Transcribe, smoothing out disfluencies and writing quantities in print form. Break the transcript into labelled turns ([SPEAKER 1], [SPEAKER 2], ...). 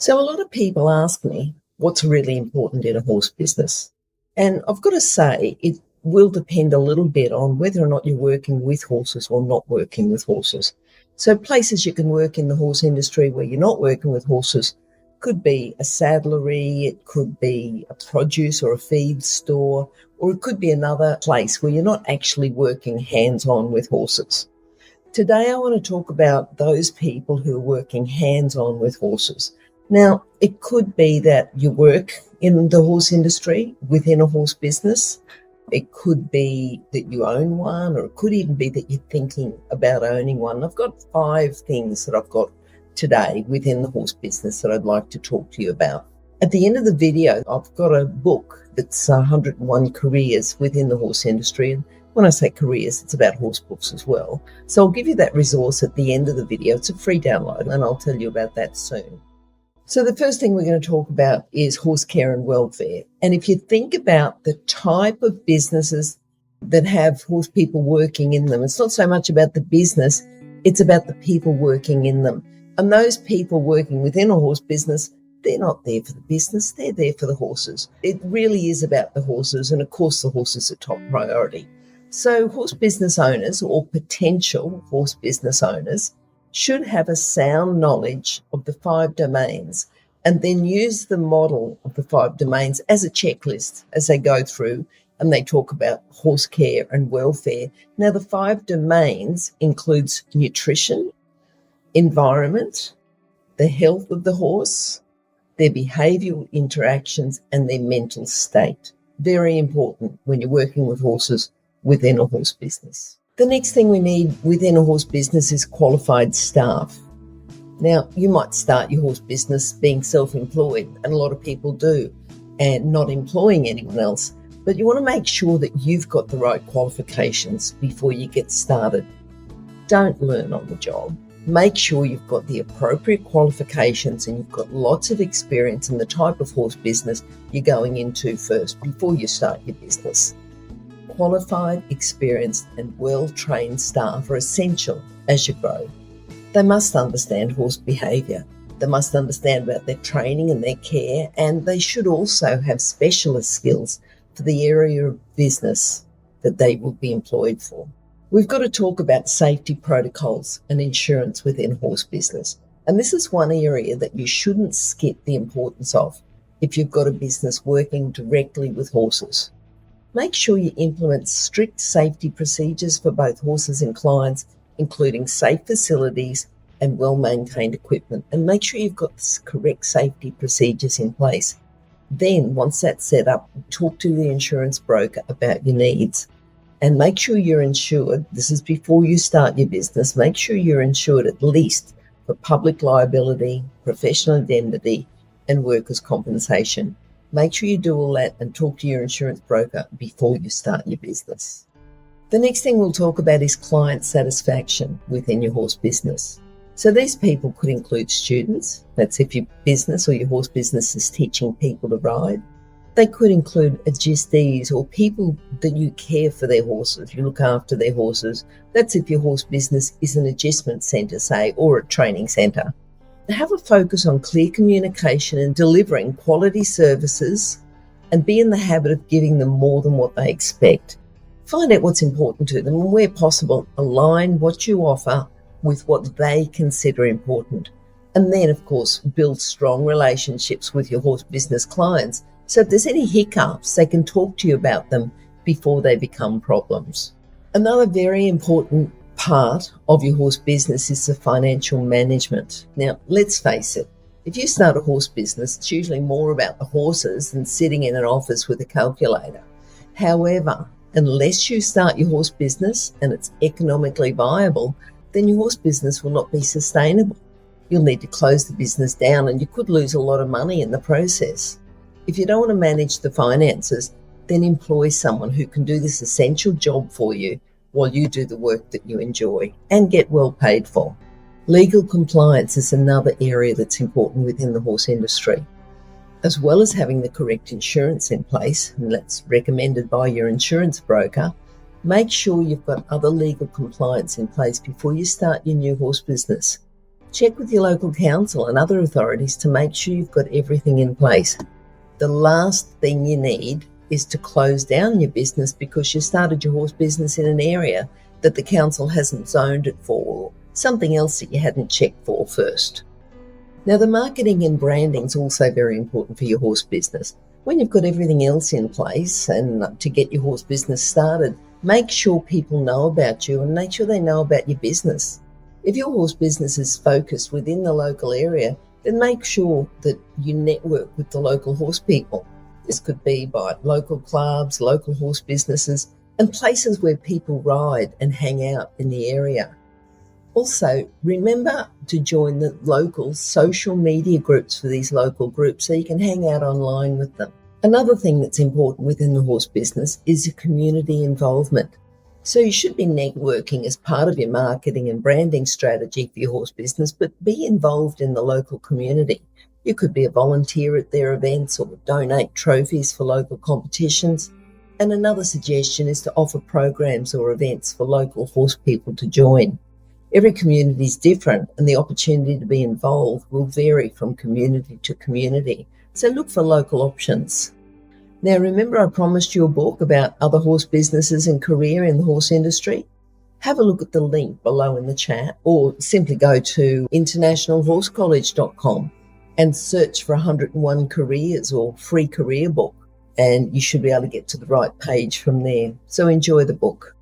[SPEAKER 1] So a lot of people ask me what's really important in a horse business. And I've got to say, it will depend a little bit on whether or not you're working with horses or not working with horses. So places you can work in the horse industry where you're not working with horses could be a saddlery, it could be a produce or a feed store, or it could be another place where you're not actually working hands-on with horses. Today I want to talk about those people who are working hands-on with horses. Now, it could be that you work in the horse industry within a horse business. It could be that you own one, or it could even be that you're thinking about owning one. I've got 5 things that I've got today within the horse business that I'd like to talk to you about. At the end of the video, I've got a book that's 101 careers within the horse industry. And when I say careers, it's about horse books as well. So I'll give you that resource at the end of the video. It's a free download, and I'll tell you about that soon. So the first thing we're going to talk about is horse care and welfare. And if you think about the type of businesses that have horse people working in them, it's not so much about the business, it's about the people working in them. And those people working within a horse business, they're not there for the business, they're there for the horses. It really is about the horses, and of course the horses are top priority. So horse business owners, or potential horse business owners, should have a sound knowledge of the 5 domains, and then use the model of the 5 domains as a checklist as they go through and they talk about horse care and welfare. Now, the 5 domains includes nutrition, environment, the health of the horse, their behavioural interactions, and their mental state. Very important when you're working with horses within a horse business. The next thing we need within a horse business is qualified staff. Now, you might start your horse business being self-employed, and a lot of people do, and not employing anyone else. But you want to make sure that you've got the right qualifications before you get started. Don't learn on the job. Make sure you've got the appropriate qualifications and you've got lots of experience in the type of horse business you're going into first before you start your business. Qualified, experienced and well-trained staff are essential as you grow. They must understand horse behaviour. They must understand about their training and their care, and they should also have specialist skills for the area of business that they will be employed for. We've got to talk about safety protocols and insurance within horse business. And this is one area that you shouldn't skip the importance of if you've got a business working directly with horses. Make sure you implement strict safety procedures for both horses and clients, including safe facilities and well-maintained equipment. And make sure you've got the correct safety procedures in place. Then, once that's set up, talk to the insurance broker about your needs. And make sure you're insured. This is before you start your business. Make sure you're insured at least for public liability, professional indemnity, and workers' compensation. Make sure you do all that and talk to your insurance broker before you start your business. The next thing we'll talk about is client satisfaction within your horse business. So these people could include students. That's if your business or your horse business is teaching people to ride. They could include agistees or people that you care for their horses, you look after their horses. That's if your horse business is an adjustment centre, say, or a training centre. Have a focus on clear communication and delivering quality services, and be in the habit of giving them more than what they expect. Find out what's important to them, and where possible, align what you offer with what they consider important. And then, of course, build strong relationships with your horse business clients. So if there's any hiccups, they can talk to you about them before they become problems. Another very important part of your horse business is the financial management. Now, let's face it, if you start a horse business, it's usually more about the horses than sitting in an office with a calculator. However, unless you start your horse business and it's economically viable, then your horse business will not be sustainable. You'll need to close the business down, and you could lose a lot of money in the process. If you don't want to manage the finances, then employ someone who can do this essential job for you while you do the work that you enjoy and get well paid for. Legal compliance is another area that's important within the horse industry. As well as having the correct insurance in place, and that's recommended by your insurance broker, make sure you've got other legal compliance in place before you start your new horse business. Check with your local council and other authorities to make sure you've got everything in place. The last thing you need is to close down your business because you started your horse business in an area that the council hasn't zoned it for, or something else that you hadn't checked for first. Now, the marketing and branding is also very important for your horse business. When you've got everything else in place and to get your horse business started, make sure people know about you and make sure they know about your business. If your horse business is focused within the local area, then make sure that you network with the local horse people. This could be by local clubs, local horse businesses, and places where people ride and hang out in the area. Also, remember to join the local social media groups for these local groups so you can hang out online with them. Another thing that's important within the horse business is community involvement. So you should be networking as part of your marketing and branding strategy for your horse business, but be involved in the local community. You could be a volunteer at their events or donate trophies for local competitions. And another suggestion is to offer programs or events for local horse people to join. Every community is different and the opportunity to be involved will vary from community to community. So look for local options. Now, remember I promised you a book about other horse businesses and career in the horse industry? Have a look at the link below in the chat or simply go to internationalhorsecollege.com and search for 101 careers or free career book and you should be able to get to the right page from there. So enjoy the book.